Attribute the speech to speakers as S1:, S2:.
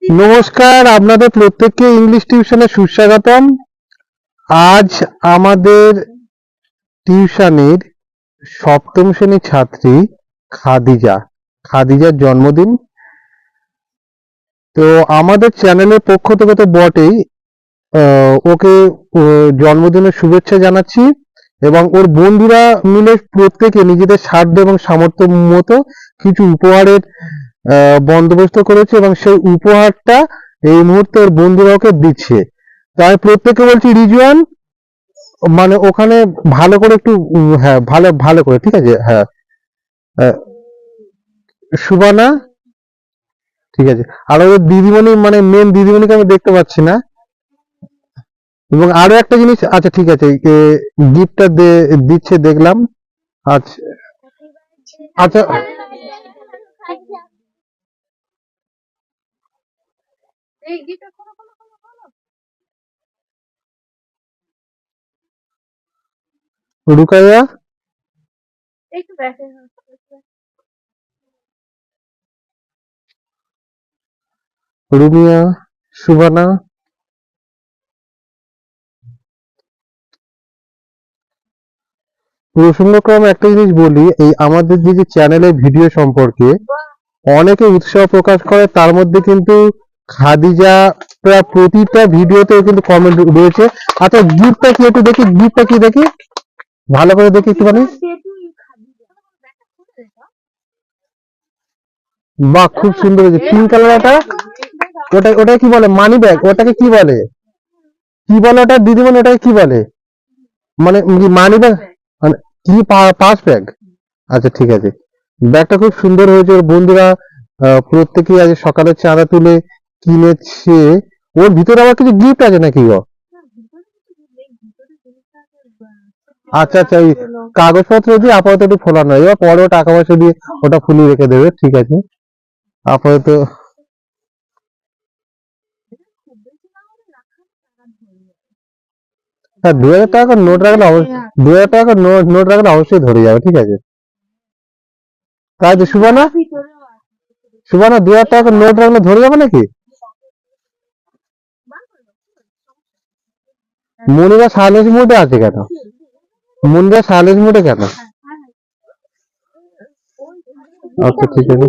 S1: নমস্কার, আপনাদের প্রত্যেককে ইংলিশ টিউশনে সুস্বাগতম। আজ আমাদের টিউশনের সপ্তম শ্রেণীর ছাত্রী খাদিজার জন্মদিন। তো আমাদের চ্যানেলের পক্ষ থেকে তো বটেই ওকে জন্মদিনের শুভেচ্ছা জানাচ্ছি, এবং ওর বন্ধুরা মিলে প্রত্যেকে নিজেদের সাধ্য এবং সামর্থ্য মতো কিছু উপহারের বন্দোবস্ত করেছে, এবং সেই উপহারটা এই মুহূর্তে ওর বন্ধুরা ওকে দিচ্ছে। তাই প্রত্যেকে বলছি, রিজওয়ান মানে ওখানে ভালো করে একটু হ্যাঁ, ভালো ভালো করে, ঠিক আছে, হ্যাঁ, সুবানা, ঠিক আছে। আর ওই দিদিমণি, মানে মেন দিদিমণিকে আমি দেখতে পাচ্ছি না। এবং আরো একটা জিনিস, আচ্ছা ঠিক আছে, গিফটটা দিচ্ছে দেখলাম। আচ্ছা আচ্ছা, রুকাইয়া, রুমিয়া, সুবানা, প্রসঙ্গক্রমে একটা জিনিস বলি, এই আমাদের যে চ্যানেলের ভিডিও সম্পর্কে অনেকে উৎসাহ প্রকাশ করে, তার মধ্যে কিন্তু খাদিজা প্রায় প্রতিটা ভিডিওতে কিন্তু কমেন্ট রয়েছে। আচ্ছা, গিফটটা কি একটু দেখি, গিফটটা কি দেখি, ভালো করে দেখি একটু, মানে বাহ, খুব সুন্দর হয়েছে, পিঙ্ক কালারটা। ওটা কি বলে, মানি ব্যাগ? ওটাকে কি বলে, কি বলে ওটা দিদিমণি, ওটাকে কি বলে? মানে মানি ব্যাগ, মানে কি, পাস ব্যাগ? আচ্ছা ঠিক আছে, ব্যাগটা খুব সুন্দর হয়েছে। ওর বন্ধুরা প্রত্যেকেই আজ সকালে চাঁদা তুলে কিনেছে। ওর ভিতরে আবার কিছু গিফট আছে নাকি গো? আচ্ছা আচ্ছা, ওই কাগজপত্র দিয়ে আপাতত একটু ফোলানো হয়, এবার পরেও টাকা পয়সা দিয়ে ওটা ফুলিয়ে রেখে দেবে, ঠিক আছে। আপাতত হ্যাঁ, 2,000 টাকা নোট রাখলে 2,000 টাকা নোট রাখলে অবশ্যই ধরে যাবে, ঠিক আছে। তাই তো সুবানা, 2,000 টাকা নোট রাখলে ধরে যাবে নাকি? মনিরা সাইলেন্স মোডে আছে কেন? মনিরা সাইলেন্স মোডে কেন? আচ্ছা ঠিক আছে।